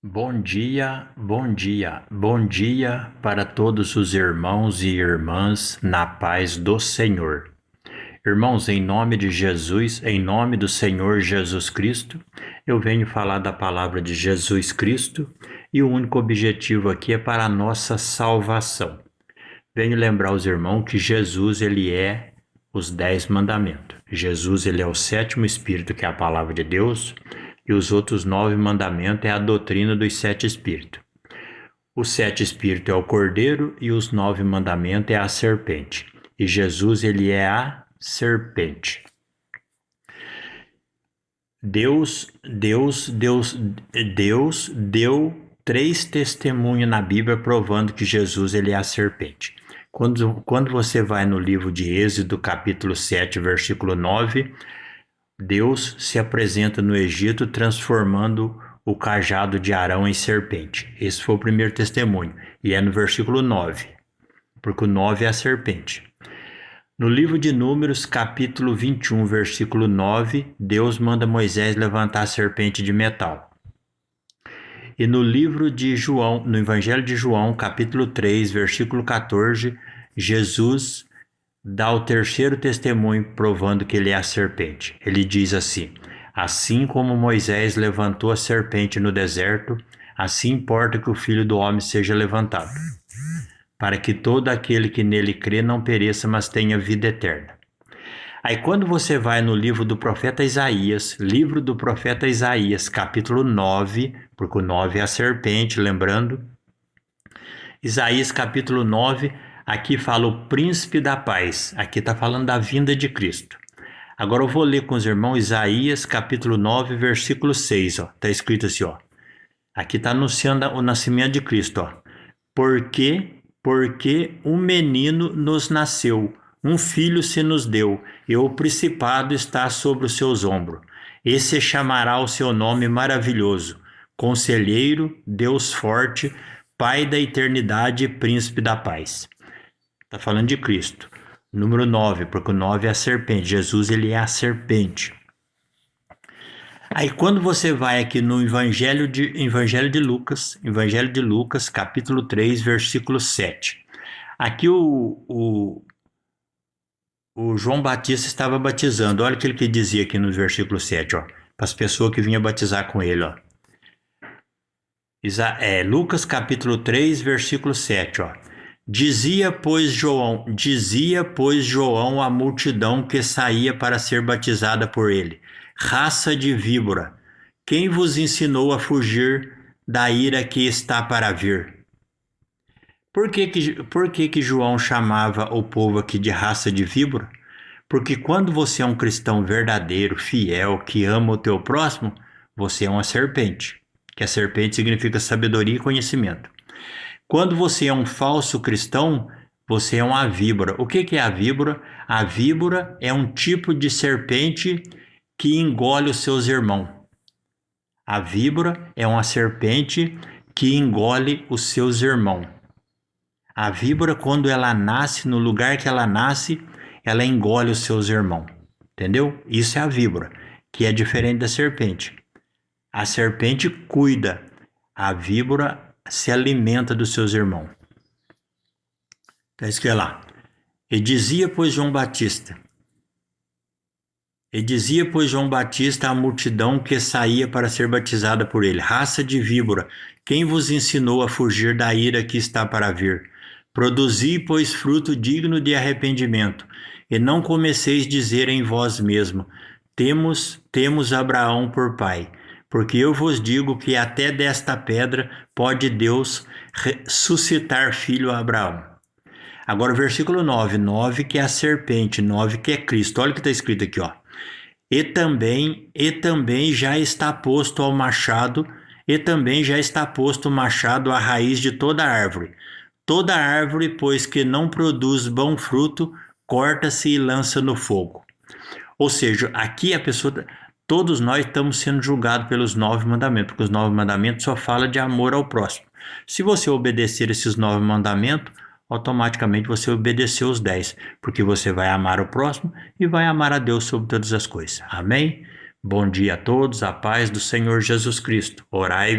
Bom dia, bom dia, bom dia para todos os irmãos e irmãs na paz do Senhor. Irmãos, em nome de Jesus, em nome do Senhor Jesus Cristo, eu venho falar da palavra de Jesus Cristo e o único objetivo aqui é para a nossa salvação. Venho lembrar os irmãos que Jesus, ele é os 10 mandamentos. Jesus, ele é o sétimo espírito, que é a palavra de Deus, e os outros 9 mandamentos é a doutrina dos 7 espíritos. Os 7 espíritos é o cordeiro e os 9 mandamentos é a serpente. E Jesus, ele é a serpente. Deus deu 3 testemunhos na Bíblia provando que Jesus, ele é a serpente. Quando você vai no livro de Êxodo, capítulo 7, versículo 9, Deus se apresenta no Egito transformando o cajado de Arão em serpente. Esse foi o primeiro testemunho, e é no versículo 9, porque o 9 é a serpente. No livro de Números, capítulo 21, versículo 9, Deus manda Moisés levantar a serpente de metal. E no livro de João, no Evangelho de João, capítulo 3, versículo 14, Jesus dá o terceiro testemunho provando que ele é a serpente. Ele diz assim: assim como Moisés levantou a serpente no deserto, assim importa que o Filho do Homem seja levantado, para que todo aquele que nele crê não pereça, mas tenha vida eterna. Aí quando você vai no livro do profeta Isaías, capítulo 9, porque o 9 é a serpente, lembrando, Isaías capítulo 9, aqui fala o príncipe da paz, aqui está falando da vinda de Cristo. Agora eu vou ler com os irmãos Isaías capítulo 9, versículo 6, está escrito assim, aqui está anunciando o nascimento de Cristo, porque um menino nos nasceu, um filho se nos deu, e o principado está sobre os seus ombros. Esse chamará o seu nome maravilhoso, Conselheiro, Deus forte, Pai da eternidade e Príncipe da paz. Está falando de Cristo. Número 9, porque o 9 é a serpente. Jesus, ele é a serpente. Aí quando você vai aqui no Evangelho de Lucas, capítulo 3, versículo 7. Aqui o João Batista estava batizando. Olha o que ele dizia aqui no versículo 7, para as pessoas que vinham batizar com ele, Lucas capítulo 3, versículo 7, Dizia, pois, João à multidão que saía para ser batizada por ele: raça de víbora, quem vos ensinou a fugir da ira que está para vir? Por que João chamava o povo aqui de raça de víbora? Porque quando você é um cristão verdadeiro, fiel, que ama o teu próximo, você é uma serpente, que a serpente significa sabedoria e conhecimento. Quando você é um falso cristão, você é uma víbora. O que é a víbora? A víbora é um tipo de serpente que engole os seus irmãos. A víbora é uma serpente que engole os seus irmãos. A víbora, quando ela nasce, no lugar que ela nasce, ela engole os seus irmãos. Entendeu? Isso é a víbora, que é diferente da serpente. A serpente cuida, a víbora se alimenta dos seus irmãos. Está escrito lá. E dizia, pois, João Batista à multidão que saía para ser batizada por ele: raça de víbora, quem vos ensinou a fugir da ira que está para vir? Produzi, pois, fruto digno de arrependimento, e não comeceis dizer em vós mesmo: temos Abraão por pai. Porque eu vos digo que até desta pedra pode Deus suscitar filho a Abraão. Agora o versículo 9 que é a serpente, 9 que é Cristo. Olha o que está escrito aqui, E também já está posto o machado à raiz de toda árvore. Toda árvore, pois, que não produz bom fruto, corta-se e lança no fogo. Ou seja, aqui a pessoa... Todos nós estamos sendo julgados pelos 9 mandamentos, porque os 9 mandamentos só falam de amor ao próximo. Se você obedecer esses 9 mandamentos, automaticamente você obedeceu os 10, porque você vai amar o próximo e vai amar a Deus sobre todas as coisas. Amém? Bom dia a todos, a paz do Senhor Jesus Cristo. Orai e